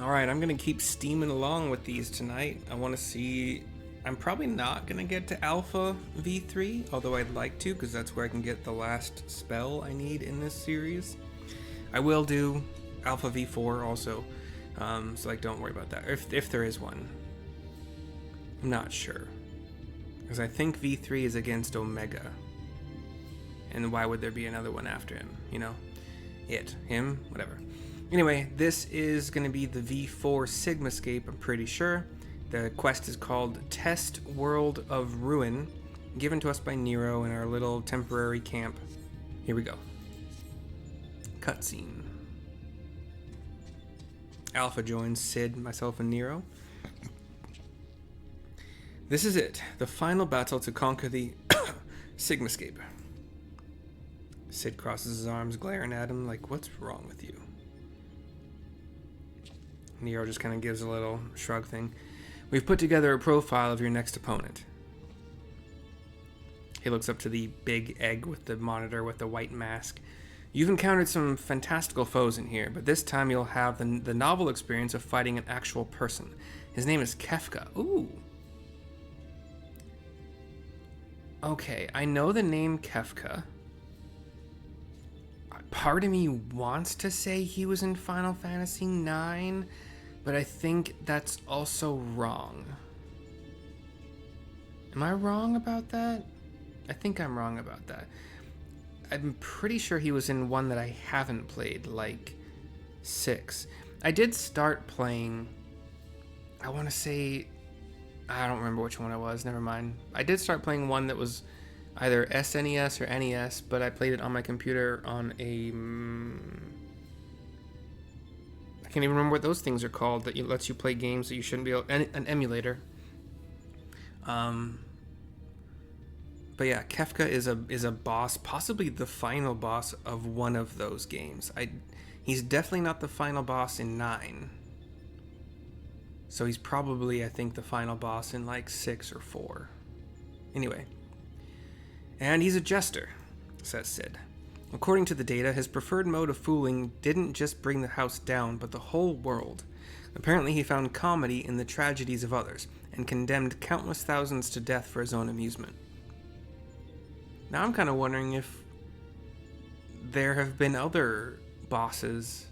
Alright, I'm gonna keep steaming along with these tonight. I want to see... I'm probably not gonna get to Alpha V3, although I'd like to, because that's where I can get the last spell I need in this series. I will do Alpha V4 also, so like don't worry about that, if there is one. I'm not sure, because I think V3 is against Omega, and why would there be another one after him, you know? Him, whatever. Anyway, this is going to be the V4 Sigmascape, I'm pretty sure. The quest is called Test World of Ruin, given to us by Nero in our little temporary camp. Here we go. Cutscene. Alpha joins Sid, myself, and Nero. This is it, the final battle to conquer the Sigmascape. Sid crosses his arms, glaring at him like, what's wrong with you? Nero just kind of gives a little shrug thing. We've put together a profile of your next opponent. He looks up to the big egg with the monitor with the white mask. You've encountered some fantastical foes in here, but this time you'll have the novel experience of fighting an actual person. His name is Kefka. Ooh. Okay, I know the name Kefka. Part of me wants to say he was in Final Fantasy IX, but I think that's also wrong. Am I wrong about that? I think I'm wrong about that. I'm pretty sure he was in one that I haven't played, like 6. I did start playing, I want to say, I don't remember which one it was, never mind. I did start playing one that was either SNES or NES, but I played it on my computer on a... I can't even remember what those things are called that lets you play games that you shouldn't be able... An emulator. But yeah, Kefka is a boss, possibly the final boss of one of those games. He's definitely not the final boss in 9. So he's probably, I think, the final boss in like 6 or 4. Anyway. And he's a jester, says Sid. According to the data, his preferred mode of fooling didn't just bring the house down, but the whole world. Apparently he found comedy in the tragedies of others, and condemned countless thousands to death for his own amusement. Now I'm kind of wondering if there have been other bosses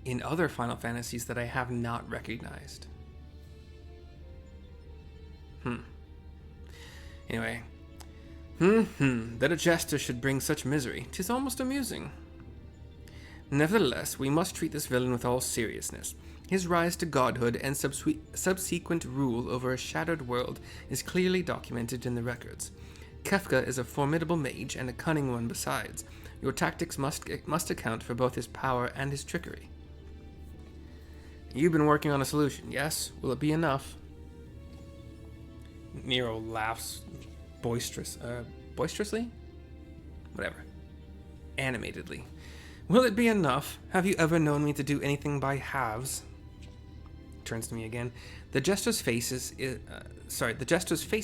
in other Final Fantasies that I have not recognized. Anyway. That a jester should bring such misery, 'tis almost amusing. Nevertheless, we must treat this villain with all seriousness. His rise to godhood and subsequent rule over a shattered world is clearly documented in the records. Kefka is a formidable mage and a cunning one besides. Your tactics must account for both his power and his trickery. You've been working on a solution, yes? Will it be enough? Nero laughs boisterously? Whatever. Animatedly. Will it be enough? Have you ever known me to do anything by halves? Turns to me again. The jester's face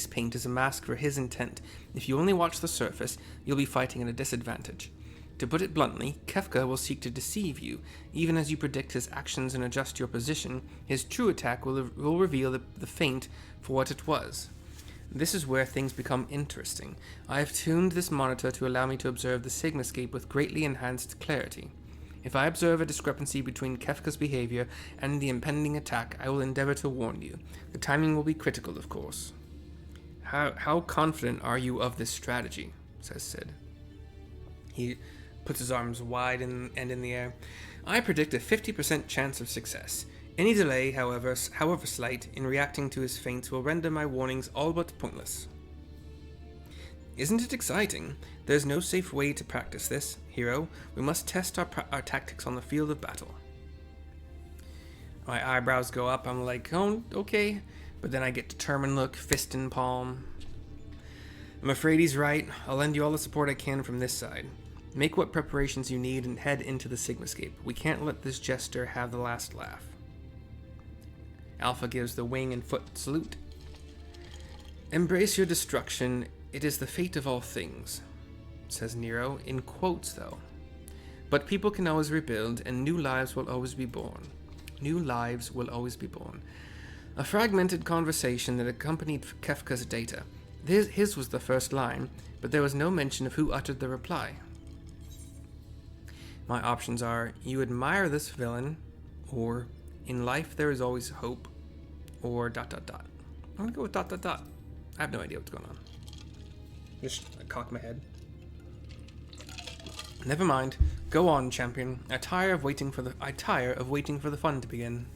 paint is a mask for his intent. If you only watch the surface, you'll be fighting at a disadvantage. To put it bluntly, Kefka will seek to deceive you. Even as you predict his actions and adjust your position, his true attack will reveal the feint for what it was. This is where things become interesting. I have tuned this monitor to allow me to observe the Sigmascape with greatly enhanced clarity. If I observe a discrepancy between Kefka's behavior and the impending attack, I will endeavor to warn you. The timing will be critical, of course. How confident are you of this strategy? Says Sid. He puts his arms wide and in the air. I predict a 50% chance of success. Any delay, however slight, in reacting to his feints will render my warnings all but pointless. Isn't it exciting? There's no safe way to practice this, hero. We must test our tactics on the field of battle. My eyebrows go up. I'm like, oh, okay. But then I get determined look, fist in palm. I'm afraid he's right. I'll lend you all the support I can from this side. Make what preparations you need and head into the Sigmascape. We can't let this jester have the last laugh. Alpha gives the wing and foot salute. Embrace your destruction. It is the fate of all things, says Nero, in quotes though. But people can always rebuild, and new lives will always be born. New lives will always be born. A fragmented conversation that accompanied Kefka's data. His was the first line, but there was no mention of who uttered the reply. My options are, you admire this villain, or in life there is always hope, or ... I'm gonna go with ... I have no idea what's going on. Just cock my head. Never mind. Go on, champion. I tire of waiting for the fun to begin.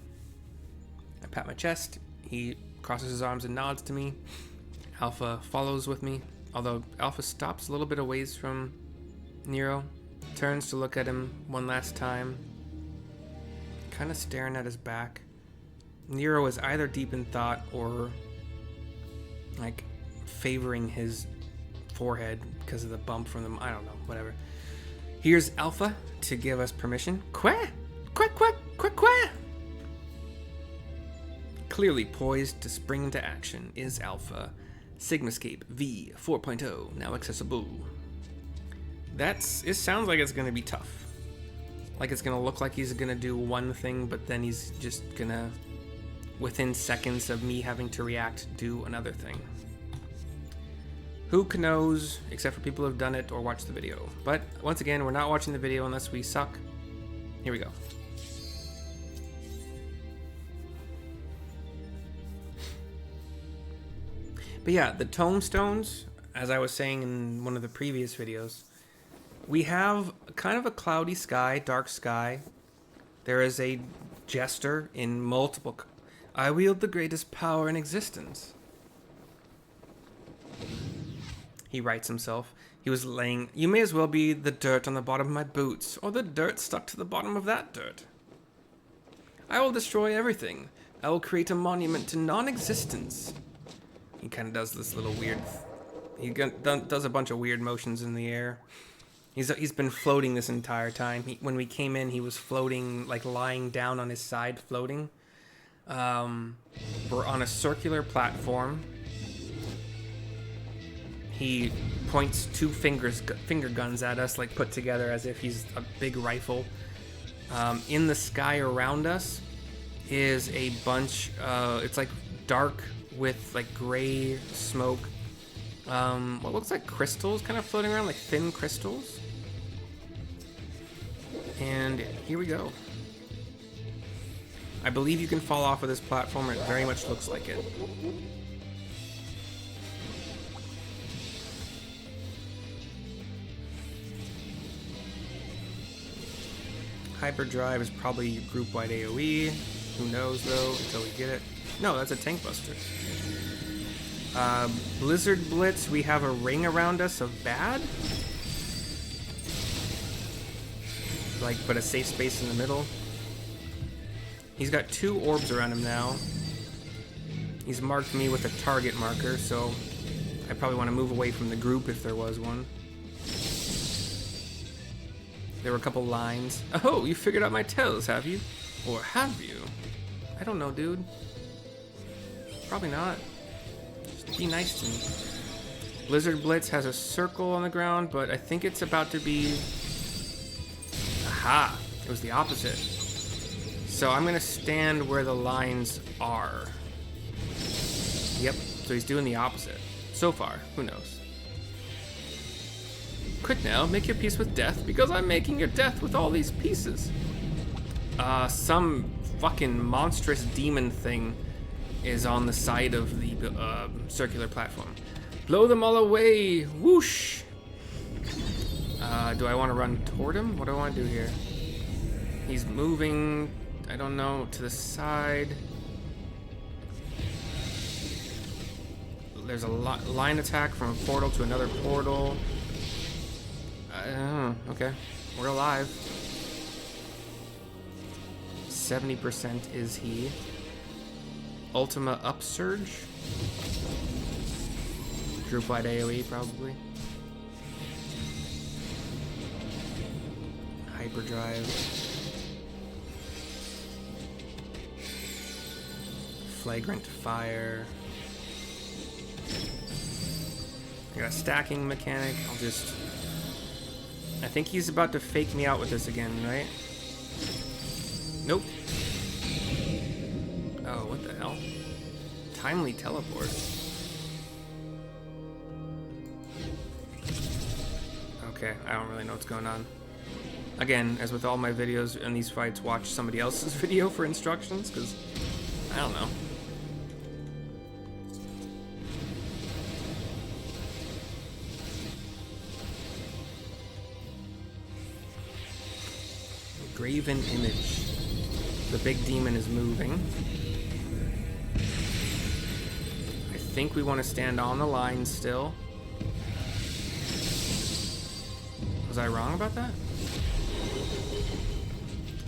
I pat my chest. He crosses his arms and nods to me. Alpha follows with me, although Alpha stops a little bit away from Nero, turns to look at him one last time, kind of staring at his back. Nero is either deep in thought or like favoring his forehead because of the bump from them. I don't know, whatever. Here's Alpha to give us permission. Quack! Quack, quack, quack, quack! Clearly poised to spring into action is Alpha. Sigmascape V4.0, now accessible. It sounds like it's going to be tough. Like it's going to look like he's going to do one thing, but then he's just going to, within seconds of me having to react, do another thing. Who knows, except for people who have done it or watched the video. But once again, we're not watching the video unless we suck. Here we go. But yeah, the tombstones, as I was saying in one of the previous videos, we have kind of a cloudy sky, dark sky. There is a jester in multiple... I wield the greatest power in existence. He writes himself. He was laying... You may as well be the dirt on the bottom of my boots, or the dirt stuck to the bottom of that dirt. I will destroy everything. I will create a monument to non-existence. He kind of does this little weird... He does a bunch of weird motions in the air. He's been floating this entire time. When we came in, he was floating, like lying down on his side, floating. We're on a circular platform. He points two finger guns at us, like put together as if he's a big rifle. In the sky around us is a bunch, it's like dark with like gray smoke. What looks like crystals kind of floating around, like thin crystals. And here we go. I believe you can fall off of this platform. It very much looks like it. Hyperdrive is probably group-wide AoE. Who knows, though, until we get it. No, that's a tank buster. Blizzard Blitz, we have a ring around us of bad. Like, but a safe space in the middle. He's got 2 orbs around him now. He's marked me with a target marker, so I probably want to move away from the group if there was one. There were a couple lines. Oh, you figured out my tells, have you? Or have you? I don't know, dude. Probably not. Just be nice to me. Blizzard Blitz has a circle on the ground, but I think it's about to be... Aha! It was the opposite. So I'm gonna stand where the lines are. Yep, so he's doing the opposite. So far, who knows? Quick now, make your peace with death, because I'm making your death with all these pieces. Some fucking monstrous demon thing is on the side of the circular platform. Blow them all away! Whoosh! Do I want to run toward him? What do I want to do here? He's moving, I don't know, to the side. There's a line attack from a portal to another portal. Okay, we're alive. 70% is he. Ultima Upsurge. Group-wide AoE, probably. Hyperdrive. Flagrant Fire. I got a stacking mechanic. I think he's about to fake me out with this again, right? Nope. What the hell? Timely teleport. Okay, I don't really know what's going on. Again, as with all my videos in these fights, watch somebody else's video for instructions, because I don't know. Graven image. The big demon is moving. I think we want to stand on the line still. Was I wrong about that?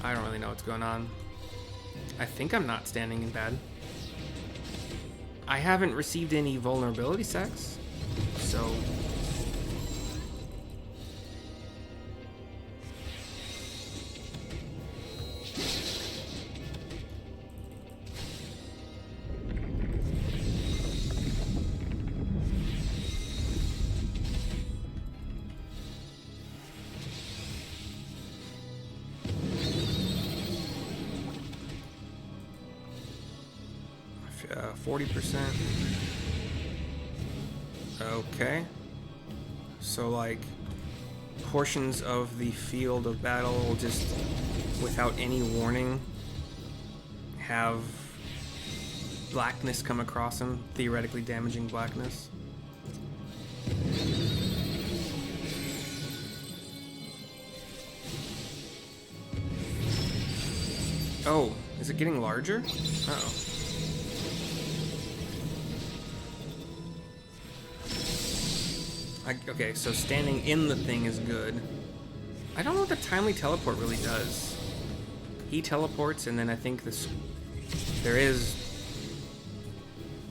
I don't really know what's going on. I think I'm not standing in bad. I haven't received any vulnerability sex, so... Uh, 40%. Okay. So, like, portions of the field of battle will just, without any warning, have blackness come across them, theoretically damaging blackness. Oh, is it getting larger? Uh-oh. Okay, so standing in the thing is good. I don't know what the timely teleport really does. He teleports, and then I think there is...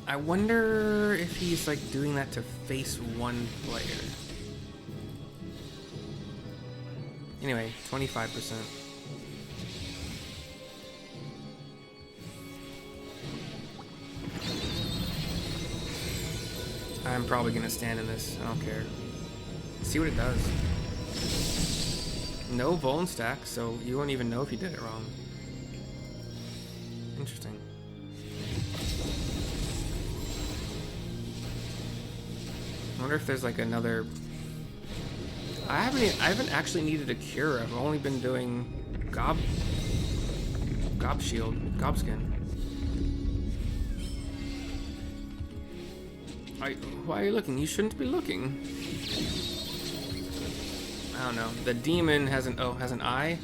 I wonder if he's like doing that to face one player. Anyway, 25%. I'm probably gonna stand in this. I don't care. See what it does. No bone stack, so you won't even know if you did it wrong. Interesting. I wonder if there's like another... I haven't actually needed a cure. I've only been doing gob shield, gob skin. Why are you looking? You shouldn't be looking. I don't know. The demon has an eye.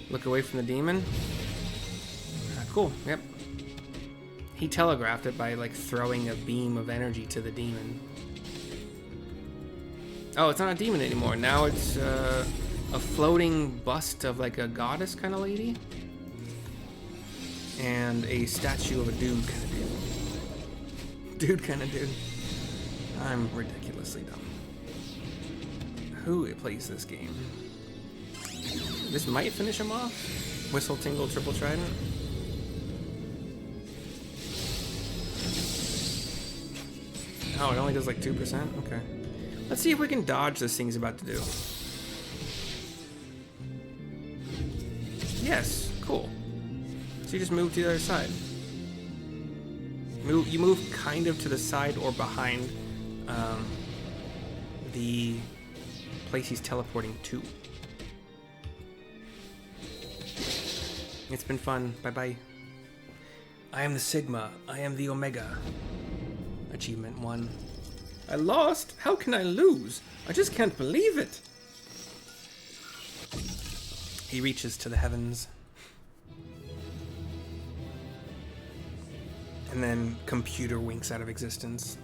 Look away from the demon. Cool. Yep. He telegraphed it by like throwing a beam of energy to the demon. Oh, it's not a demon anymore. Now it's a floating bust of like a goddess kind of lady, and a statue of a dude kind of dude. Dude kind of dude. I'm ridiculously dumb. Who plays this game? This might finish him off. Whistle, tingle, triple trident. Oh, it only does like 2%? Okay. Let's see if we can dodge this thing he's about to do. Yes, cool. So you just move to the other side. You move kind of to the side or behind the place he's teleporting to. It's been fun. Bye-bye. I am the Sigma. I am the Omega. Achievement 1. I lost? How can I lose? I just can't believe it. He reaches to the heavens. And then computer winks out of existence.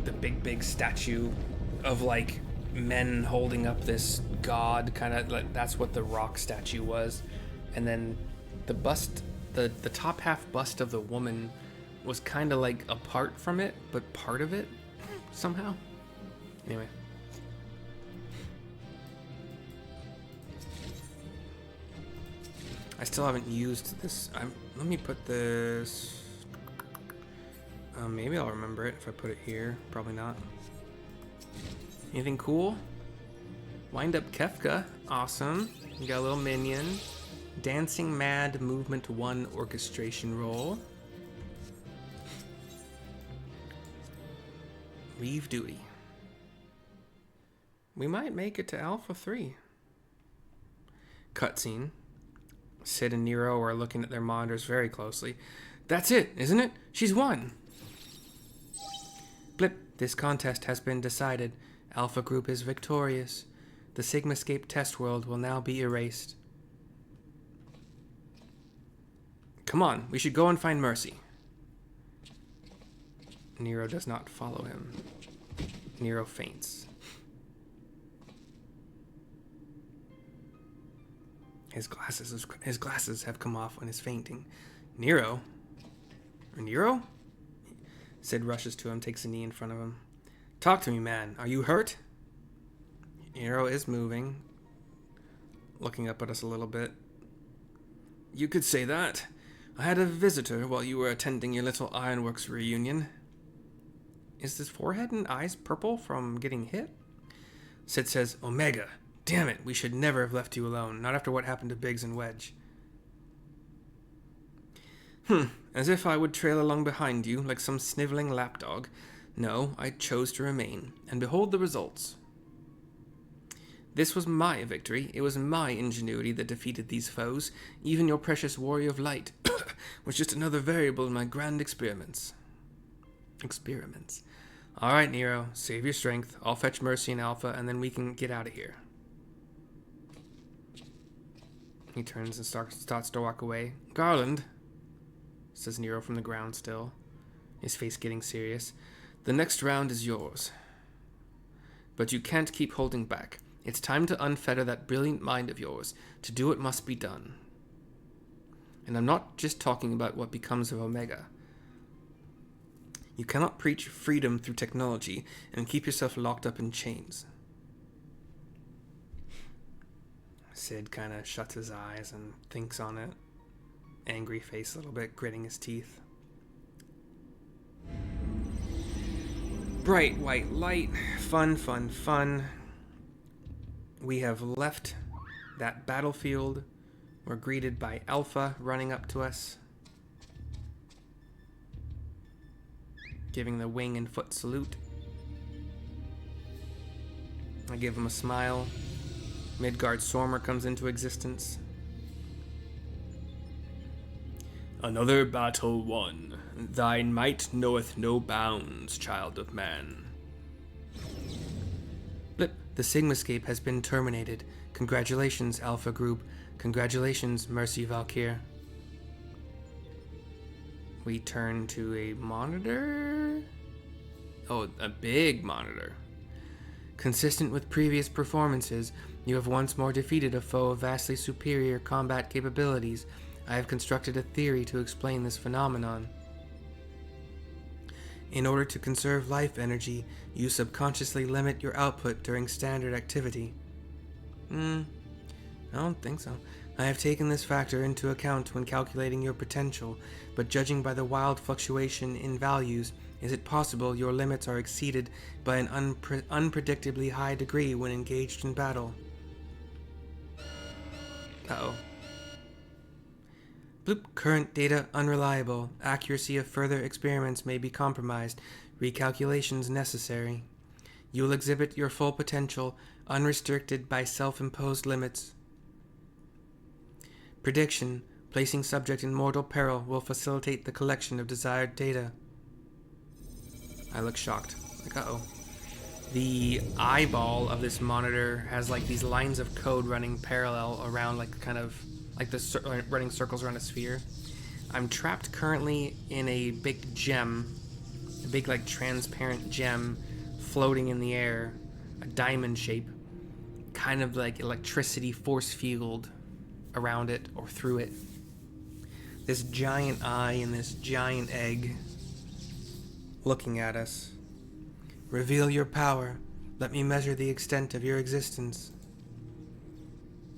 The big statue of like men holding up this god, kind of like, that's what the rock statue was. And then the bust, the top half bust of the woman was kind of like apart from it, but part of it somehow. Anyway. I still haven't used this. Let me put this... maybe I'll remember it if I put it here. Probably not. Anything cool? Wind up Kefka. Awesome. You got a little minion. Dancing Mad Movement 1 orchestration roll. Leave duty. We might make it to Alpha 3. Cutscene. Sid and Nero are looking at their monitors very closely. That's it, isn't it? She's won. Blip. This contest has been decided. Alpha Group is victorious. The Sigmascape test world will now be erased. Come on, we should go and find Mercy. Nero does not follow him. Nero faints. His glasses have come off when he's fainting. Nero? Nero? Sid rushes to him, takes a knee in front of him. Talk to me, man. Are you hurt? Nero is moving, looking up at us a little bit. You could say that. I had a visitor while you were attending your little ironworks reunion. Is his forehead and eyes purple from getting hit? Sid says, Omega. Damn it, we should never have left you alone, not after what happened to Biggs and Wedge. As if I would trail along behind you like some sniveling lapdog. No, I chose to remain, and behold the results. This was my victory. It was my ingenuity that defeated these foes. Even your precious warrior of light was just another variable in my grand experiments. All right, Nero, save your strength. I'll fetch Mercy and Alpha, and then we can get out of here. He turns and starts to walk away. Garland, says Nero from the ground still, his face getting serious. The next round is yours. But you can't keep holding back. It's time to unfetter that brilliant mind of yours. To do it must be done. And I'm not just talking about what becomes of Omega. You cannot preach freedom through technology and keep yourself locked up in chains. Sid kind of shuts his eyes and thinks on it. Angry face a little bit, gritting his teeth. Bright white light. Fun, fun, fun. We have left that battlefield. We're greeted by Alpha running up to us, giving the wing and foot salute. I give him a smile. Midgard Sormer comes into existence. Another battle won. Thine might knoweth no bounds, child of man. Blip, the Sigmascape has been terminated. Congratulations, Alpha Group. Congratulations, Mercy Valkyr. We turn to a monitor? Oh, a big monitor. Consistent with previous performances, you have once more defeated a foe of vastly superior combat capabilities. I have constructed a theory to explain this phenomenon. In order to conserve life energy, you subconsciously limit your output during standard activity. I don't think so. I have taken this factor into account when calculating your potential, but judging by the wild fluctuation in values, is it possible your limits are exceeded by an unpredictably high degree when engaged in battle? Uh-oh. Bloop, current data unreliable. Accuracy of further experiments may be compromised. Recalculations necessary. You'll exhibit your full potential, unrestricted by self-imposed limits. Prediction. Placing subject in mortal peril will facilitate the collection of desired data. I look shocked. Like, uh-oh. The eyeball of this monitor has like these lines of code running parallel around like kind of like the running circles around a sphere. I'm trapped currently in a big gem, a big like transparent gem floating in the air, a diamond shape, kind of like electricity force field around it or through it. This giant eye and this giant egg looking at us. Reveal your power. Let me measure the extent of your existence.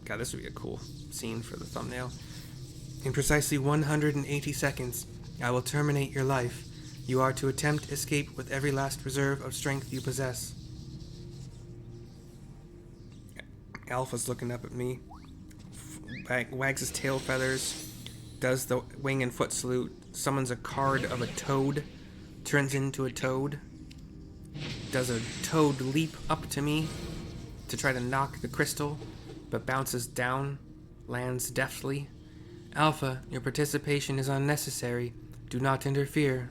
God, this would be a cool scene for the thumbnail. In precisely 180 seconds, I will terminate your life. You are to attempt escape with every last reserve of strength you possess. Alpha's looking up at me. wags his tail feathers, does the wing and foot salute, summons a card of a toad, turns into a toad, does a toad leap up to me to try to knock the crystal, but bounces down, lands deftly. Alpha, your participation is unnecessary. Do not interfere.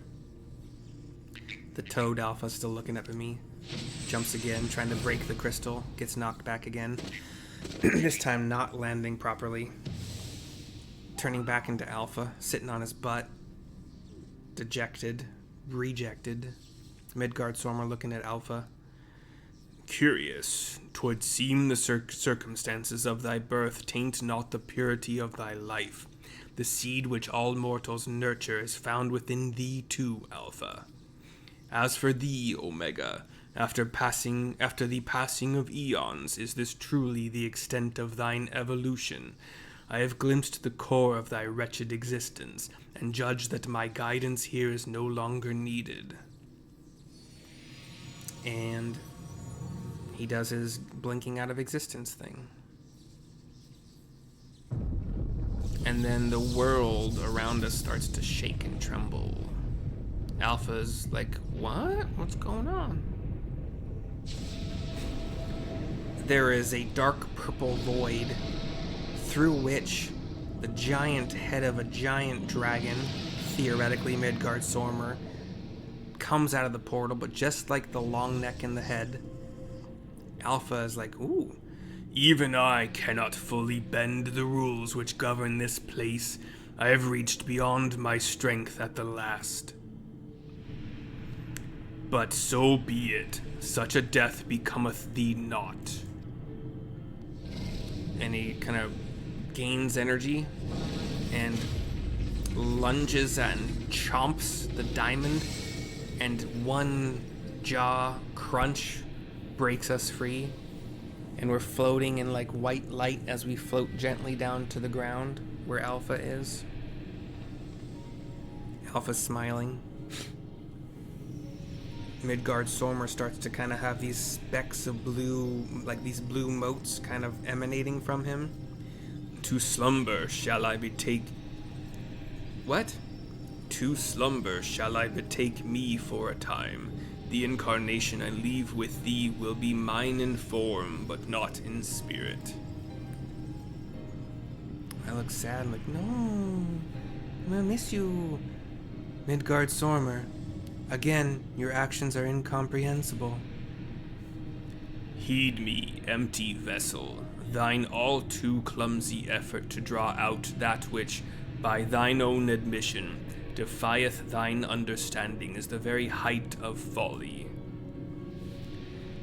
The toad Alpha, still looking up at me, jumps again, trying to break the crystal, gets knocked back again. This time not landing properly. Turning back into Alpha, sitting on his butt, dejected, rejected. Midgard-Sormer looking at Alpha. Curious, 'twould seem the circumstances of thy birth taint not the purity of thy life. The seed which all mortals nurture is found within thee too, Alpha. As for thee, Omega, after the passing of eons, is this truly the extent of thine evolution? I have glimpsed the core of thy wretched existence, and judge that my guidance here is no longer needed. And he does his blinking out of existence thing. And then the world around us starts to shake and tremble. Alpha's like, what? What's going on? There is a dark purple void through which the giant head of a giant dragon, theoretically Midgard-Sormer, comes out of the portal, but just like the long neck and the head, Alpha is like, ooh, even I cannot fully bend the rules which govern this place. I have reached beyond my strength at the last. But so be it. Such a death becometh thee not. And he kind of gains energy and lunges and chomps the diamond, and one jaw crunch breaks us free, and we're floating in like white light as we float gently down to the ground where Alpha is. Alpha's smiling. Midgard-Sormer starts to kind of have these specks of blue, like these blue motes kind of emanating from him. To slumber shall I betake... What? To slumber shall I betake me for a time. The incarnation I leave with thee will be mine in form, but not in spirit. I look sad, I'm like, no, I'm gonna miss you. Midgard-Sormer, again, your actions are incomprehensible. Heed me, empty vessel, thine all too clumsy effort to draw out that which, by thine own admission, defieth thine understanding is the very height of folly.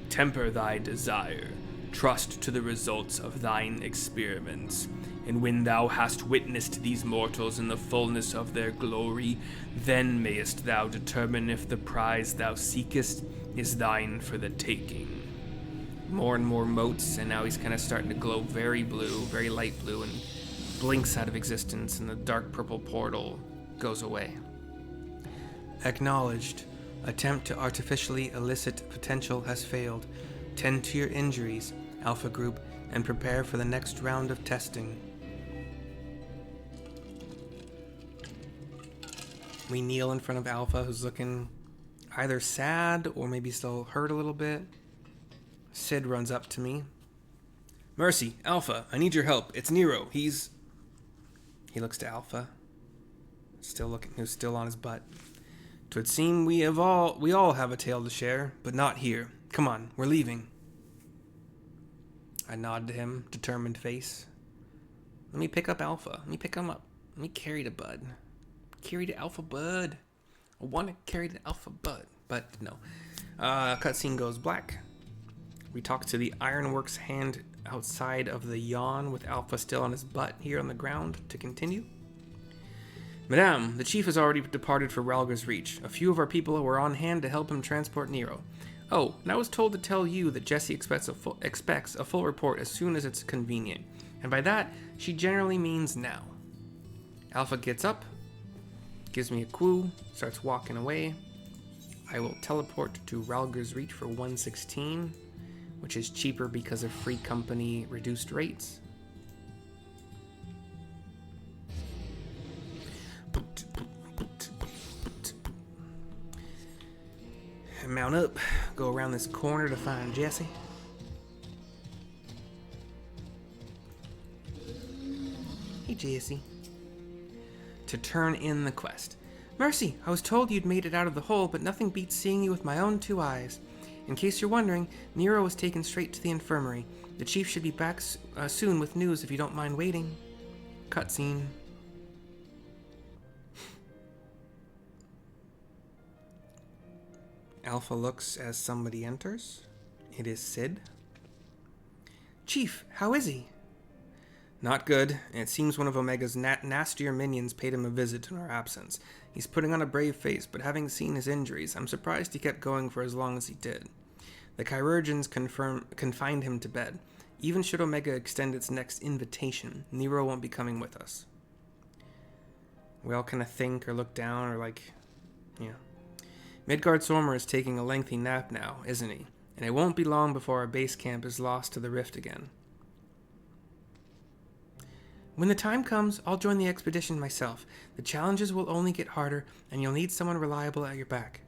Temper thy desire, trust to the results of thine experiments, and when thou hast witnessed these mortals in the fullness of their glory, then mayest thou determine if the prize thou seekest is thine for the taking. More and more motes, and now he's kind of starting to glow very blue, very light blue, and blinks out of existence, and the dark purple portal goes away. Acknowledged. Attempt to artificially elicit potential has failed. Tend to your injuries, Alpha Group, and prepare for the next round of testing. We kneel in front of Alpha, who's looking either sad or maybe still hurt a little bit. Sid runs up to me. Mercy, Alpha, I need your help. It's Nero. He looks to Alpha, who's still on his butt. 'Twould seem we all have a tale to share, but not here. Come on, we're leaving. I nod to him, determined face. Let me pick up Alpha. Let me pick him up. Let me carry the bud. Carry the Alpha bud. I want to carry the Alpha bud, but no. Cutscene goes black. We talk to the Ironworks hand outside of the yawn with Alpha still on his butt here on the ground to continue. Madame, the chief has already departed for Ralgar's Reach. A few of our people were on hand to help him transport Nero. Oh, and I was told to tell you that Jessie expects a full report as soon as it's convenient. And by that, she generally means now. Alpha gets up, gives me a quoo, starts walking away. I will teleport to Ralgar's Reach for 116, which is cheaper because of free company reduced rates. Mount up. Go around this corner to find Jesse. Hey, Jesse. To turn in the quest. Mercy, I was told you'd made it out of the hole, but nothing beats seeing you with my own 2 eyes. In case you're wondering, Nero was taken straight to the infirmary. The chief should be back soon with news if you don't mind waiting. Cutscene. Alpha looks as somebody enters. It is Sid. Chief, how is he? Not good. It seems one of Omega's nastier minions paid him a visit in our absence. He's putting on a brave face, but having seen his injuries, I'm surprised he kept going for as long as he did. The chirurgeons confined him to bed. Even should Omega extend its next invitation, Nero won't be coming with us. We all kind of think or look down or yeah. Midgard Sormer is taking a lengthy nap now, isn't he? And it won't be long before our base camp is lost to the rift again. When the time comes, I'll join the expedition myself. The challenges will only get harder, and you'll need someone reliable at your back.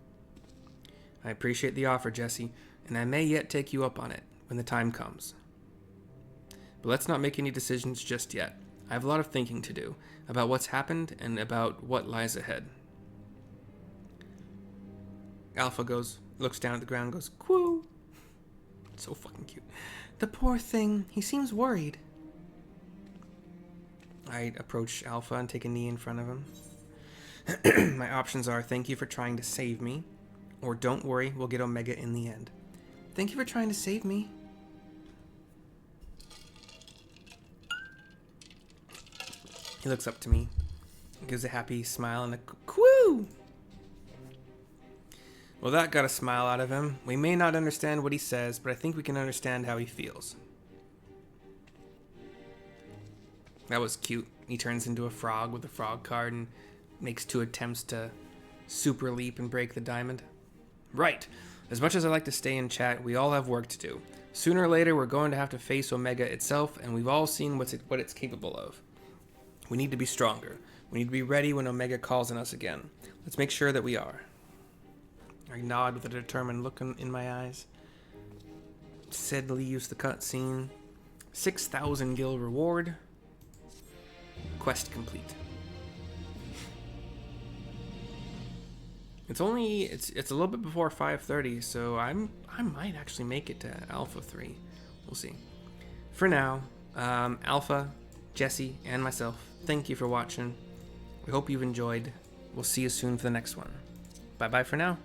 I appreciate the offer, Jesse, and I may yet take you up on it when the time comes. But let's not make any decisions just yet. I have a lot of thinking to do about what's happened and about what lies ahead. Alpha looks down at the ground and goes, "Quoo!" So fucking cute. The poor thing, he seems worried. I approach Alpha and take a knee in front of him. My options are, thank you for trying to save me, or don't worry, we'll get Omega in the end. Thank you for trying to save me. He looks up to me, gives a happy smile and a quoo! Well, that got a smile out of him. We may not understand what he says, but I think we can understand how he feels. That was cute. He turns into a frog with a frog card and makes 2 attempts to super leap and break the diamond. Right. As much as I like to stay in chat, we all have work to do. Sooner or later, we're going to have to face Omega itself, and we've all seen what it's capable of. We need to be stronger. We need to be ready when Omega calls on us again. Let's make sure that we are. I nod with a determined look in my eyes. Sid leaves the cutscene. 6,000 gil reward. Quest complete. It's a little bit before 5:30, so I might actually make it to Alpha 3. We'll see. For now, Alpha, Jesse, and myself, thank you for watching. We hope you've enjoyed. We'll see you soon for the next one. Bye-bye for now.